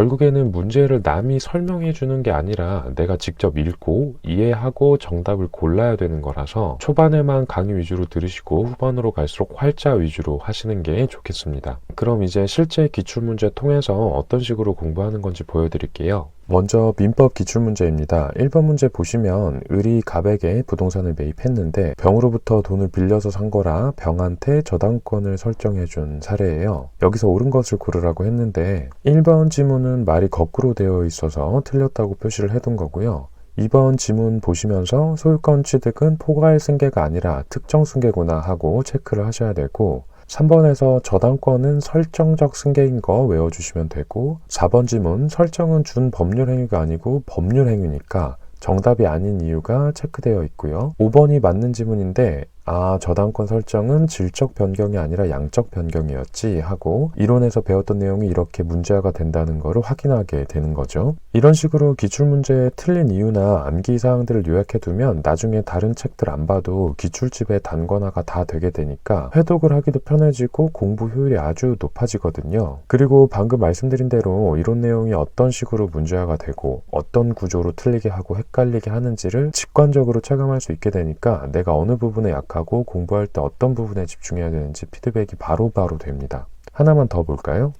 결국에는 문제를 남이 설명해 주는 게 아니라 내가 직접 읽고 이해하고 정답을 골라야 되는 거라서 초반에만 강의 위주로 들으시고 후반으로 갈수록 활자 위주로 하시는 게 좋겠습니다. 그럼 이제 실제 기출문제 통해서 어떤 식으로 공부하는 건지 보여드릴게요. 먼저 민법 기출문제입니다. 1번 문제 보시면 을이 갑에게 부동산을 매입했는데 병으로부터 돈을 빌려서 산 거라 병한테 저당권을 설정해 준 사례예요. 여기서 옳은 것을 고르라고 했는데 1번 지문은 말이 거꾸로 되어 있어서 틀렸다고 표시를 해둔 거고요. 2번 지문 보시면서 소유권 취득은 포괄 승계가 아니라 특정 승계구나 하고 체크를 하셔야 되고 3번에서 저당권은 설정적 승계인 거 외워주시면 되고 4번 지문 설정은 준 법률 행위가 아니고 법률 행위니까 정답이 아닌 이유가 체크되어 있고요. 5번이 맞는 지문인데 저당권 설정은 질적 변경이 아니라 양적 변경이었지 하고 이론에서 배웠던 내용이 이렇게 문제화가 된다는 것을 확인하게 되는 거죠. 이런 식으로 기출문제의 틀린 이유나 암기사항들을 요약해두면 나중에 다른 책들 안 봐도 기출집의 단권화가 다 되게 되니까 회독을 하기도 편해지고 공부 효율이 아주 높아지거든요. 그리고 방금 말씀드린 대로 이론 내용이 어떤 식으로 문제화가 되고 어떤 구조로 틀리게 하고 헷갈리게 하는지를 직관적으로 체감할 수 있게 되니까 내가 어느 부분에 약하고 공부할 때 어떤 부분에 집중해야 되는지 피드백이 바로바로 됩니다. 하나만 더 볼까요?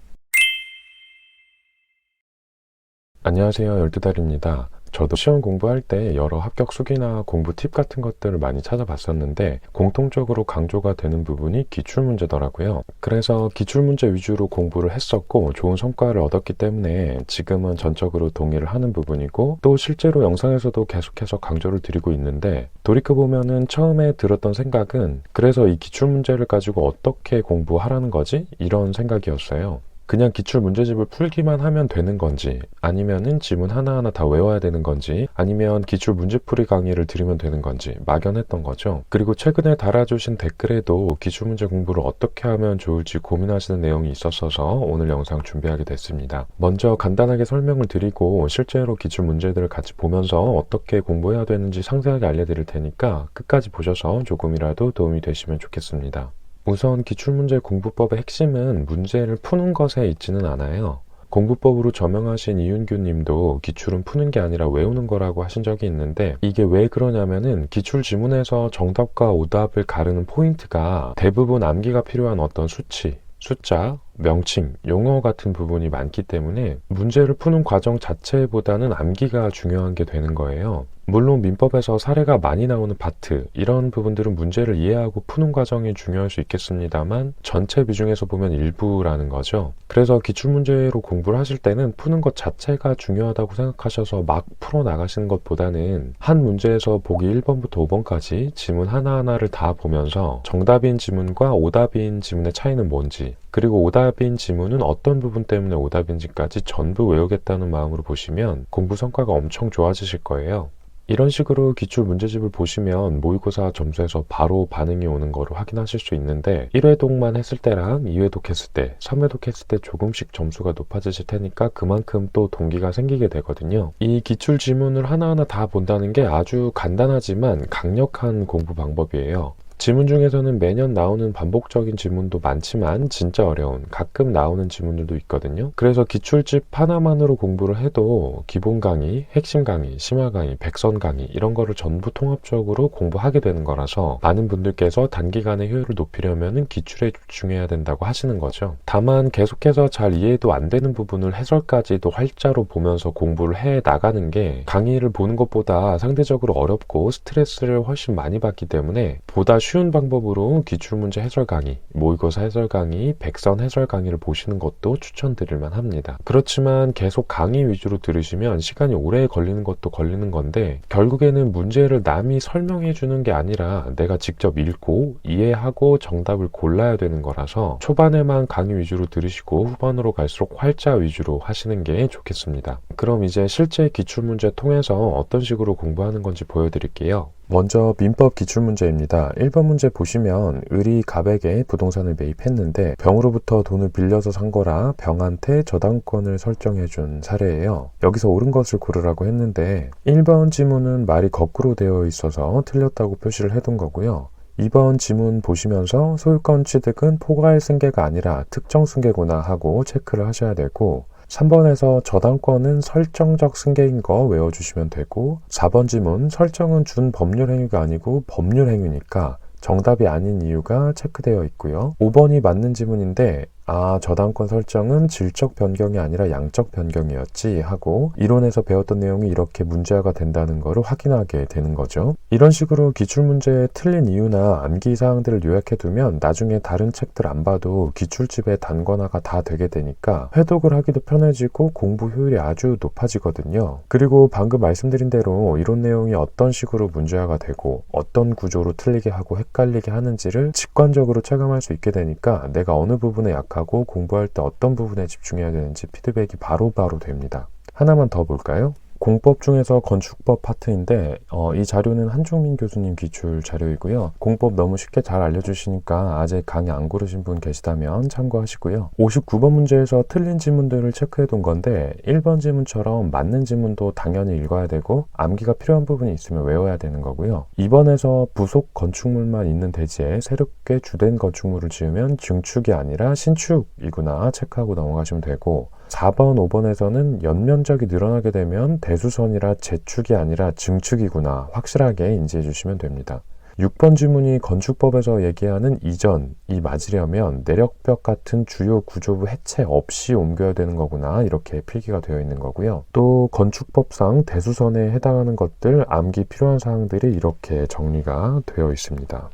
안녕하세요. 12달입니다. 저도 시험 공부할 때 여러 합격 수기나 공부 팁 같은 것들을 많이 찾아봤었는데 공통적으로 강조가 되는 부분이 기출문제더라고요. 그래서 기출문제 위주로 공부를 했었고 좋은 성과를 얻었기 때문에 지금은 전적으로 동의를 하는 부분이고 또 실제로 영상에서도 계속해서 강조를 드리고 있는데 돌이켜보면은 처음에 들었던 생각은 그래서 이 기출문제를 가지고 어떻게 공부하라는 거지? 이런 생각이었어요. 그냥 기출 문제집을 풀기만 하면 되는 건지 아니면은 지문 하나하나 다 외워야 되는 건지 아니면 기출 문제풀이 강의를 들으면 되는 건지 막연했던 거죠. 그리고 최근에 달아주신 댓글에도 기출 문제 공부를 어떻게 하면 좋을지 고민하시는 내용이 있었어서 오늘 영상 준비하게 됐습니다. 먼저 간단하게 설명을 드리고 실제로 기출 문제들을 같이 보면서 어떻게 공부해야 되는지 상세하게 알려드릴 테니까 끝까지 보셔서 조금이라도 도움이 되시면 좋겠습니다. 우선 기출문제 공부법의 핵심은 문제를 푸는 것에 있지는 않아요. 공부법으로 저명하신 이윤규 님도 기출은 푸는 게 아니라 외우는 거라고 하신 적이 있는데 이게 왜 그러냐면은 기출 지문에서 정답과 오답을 가르는 포인트가 대부분 암기가 필요한 어떤 수치, 숫자, 명칭, 용어 같은 부분이 많기 때문에 문제를 푸는 과정 자체보다는 암기가 중요한 게 되는 거예요. 물론 민법에서 사례가 많이 나오는 파트, 이런 부분들은 문제를 이해하고 푸는 과정이 중요할 수 있겠습니다만 전체 비중에서 보면 일부라는 거죠. 그래서 기출문제로 공부를 하실 때는 푸는 것 자체가 중요하다고 생각하셔서 막 풀어나가시는 것보다는 한 문제에서 보기 1번부터 5번까지 지문 하나하나를 다 보면서 정답인 지문과 오답인 지문의 차이는 뭔지 그리고 오답인 지문은 어떤 부분 때문에 오답인지까지 전부 외우겠다는 마음으로 보시면 공부 성과가 엄청 좋아지실 거예요. 이런 식으로 기출 문제집을 보시면 모의고사 점수에서 바로 반응이 오는 거를 확인하실 수 있는데 1회독만 했을 때랑 2회독 했을 때, 3회독 했을 때 조금씩 점수가 높아지실 테니까 그만큼 또 동기가 생기게 되거든요. 이 기출 지문을 하나하나 다 본다는 게 아주 간단하지만 강력한 공부 방법이에요. 지문 중에서는 매년 나오는 반복적인 지문도 많지만 진짜 어려운 가끔 나오는 지문들도 있거든요. 그래서 기출집 하나만으로 공부를 해도 기본 강의, 핵심 강의, 심화 강의, 백선 강의 이런 거를 전부 통합적으로 공부하게 되는 거라서 많은 분들께서 단기간에 효율을 높이려면 기출에 집중해야 된다고 하시는 거죠. 다만 계속해서 잘 이해도 안 되는 부분을 해설까지도 활자로 보면서 공부를 해 나가는 게 강의를 보는 것보다 상대적으로 어렵고 스트레스를 훨씬 많이 받기 때문에 보다 쉬운 방법으로 기출문제 해설 강의, 모의고사 해설 강의, 백선 해설 강의를 보시는 것도 추천드릴만 합니다. 그렇지만 계속 강의 위주로 들으시면 시간이 오래 걸리는 것도 걸리는 건데 결국에는 문제를 남이 설명해 주는 게 아니라 내가 직접 읽고 이해하고 정답을 골라야 되는 거라서 초반에만 강의 위주로 들으시고 후반으로 갈수록 활자 위주로 하시는 게 좋겠습니다. 그럼 이제 실제 기출문제 통해서 어떤 식으로 공부하는 건지 보여드릴게요. 먼저 민법 기출문제입니다. 1번 문제 보시면 을이 갑에게 부동산을 매입했는데 병으로부터 돈을 빌려서 산 거라 병한테 저당권을 설정해 준 사례예요. 여기서 옳은 것을 고르라고 했는데 1번 지문은 말이 거꾸로 되어 있어서 틀렸다고 표시를 해둔 거고요. 2번 지문 보시면서 소유권 취득은 포괄 승계가 아니라 특정 승계구나 하고 체크를 하셔야 되고 3번에서 저당권은 설정적 승계인 거 외워주시면 되고, 4번 지문 설정은 준 법률 행위가 아니고 법률 행위니까 정답이 아닌 이유가 체크되어 있고요. 5번이 맞는 지문인데 저당권 설정은 질적 변경이 아니라 양적 변경이었지 하고 이론에서 배웠던 내용이 이렇게 문제화가 된다는 것을 확인하게 되는 거죠. 이런 식으로 기출문제의 틀린 이유나 암기사항들을 요약해두면 나중에 다른 책들 안 봐도 기출집의 단권화가 다 되게 되니까 회독을 하기도 편해지고 공부 효율이 아주 높아지거든요. 그리고 방금 말씀드린 대로 이론 내용이 어떤 식으로 문제화가 되고 어떤 구조로 틀리게 하고 헷갈리게 하는지를 직관적으로 체감할 수 있게 되니까 내가 어느 부분에 약하고 공부할 때 어떤 부분에 집중해야 되는지 피드백이 바로바로 됩니다. 하나만 더 볼까요? 공법 중에서 건축법 파트인데 이 자료는 한종민 교수님 기출 자료이고요. 공법 너무 쉽게 잘 알려주시니까 아직 강의 안 고르신 분 계시다면 참고하시고요. 59번 문제에서 틀린 지문들을 체크해 둔 건데 1번 지문처럼 맞는 지문도 당연히 읽어야 되고 암기가 필요한 부분이 있으면 외워야 되는 거고요. 2번에서 부속 건축물만 있는 대지에 새롭게 주된 건축물을 지으면 증축이 아니라 신축이구나 체크하고 넘어가시면 되고, 4번, 5번에서는 연면적이 늘어나게 되면 대수선이라 재축이 아니라 증축이구나 확실하게 인지해 주시면 됩니다. 6번 지문이 건축법에서 얘기하는 이전이 맞으려면 내력벽 같은 주요 구조부 해체 없이 옮겨야 되는 거구나 이렇게 필기가 되어 있는 거고요. 또 건축법상 대수선에 해당하는 것들 암기 필요한 사항들이 이렇게 정리가 되어 있습니다.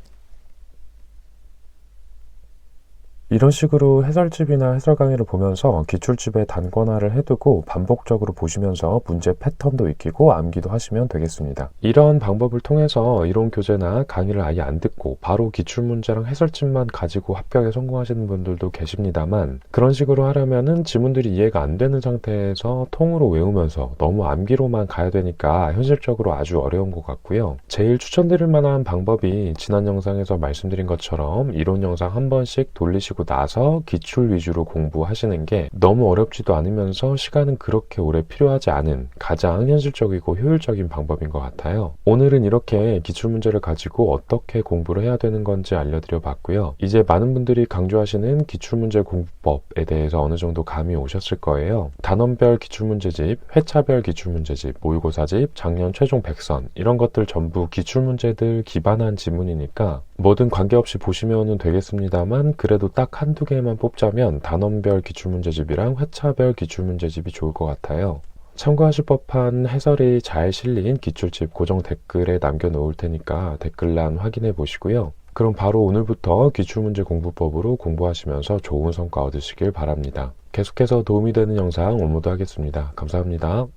이런 식으로 해설집이나 해설 강의를 보면서 기출집에 단권화를 해두고 반복적으로 보시면서 문제 패턴도 익히고 암기도 하시면 되겠습니다. 이런 방법을 통해서 이론 교재나 강의를 아예 안 듣고 바로 기출문제랑 해설집만 가지고 합격에 성공하시는 분들도 계십니다만, 그런 식으로 하려면은 지문들이 이해가 안 되는 상태에서 통으로 외우면서 너무 암기로만 가야 되니까 현실적으로 아주 어려운 것 같고요. 제일 추천드릴 만한 방법이 지난 영상에서 말씀드린 것처럼 이론 영상 한 번씩 돌리시고 나서 기출 위주로 공부하시는 게 너무 어렵지도 않으면서 시간은 그렇게 오래 필요하지 않은 가장 현실적이고 효율적인 방법인 것 같아요. 오늘은 이렇게 기출문제를 가지고 어떻게 공부를 해야 되는 건지 알려드려 봤고요. 이제 많은 분들이 강조하시는 기출문제 공부법에 대해서 어느 정도 감이 오셨을 거예요. 단원별 기출문제집, 회차별 기출문제집, 모의고사집, 작년 최종 100선 이런 것들 전부 기출문제들 기반한 지문이니까 뭐든 관계없이 보시면 되겠습니다만, 그래도 딱 한두 개만 뽑자면 단원별 기출문제집이랑 회차별 기출문제집이 좋을 것 같아요. 참고하실 법한 해설이 잘 실린 기출집 고정 댓글에 남겨놓을 테니까 댓글란 확인해 보시고요. 그럼 바로 오늘부터 기출문제 공부법으로 공부하시면서 좋은 성과 얻으시길 바랍니다. 계속해서 도움이 되는 영상 업로드 하겠습니다. 감사합니다.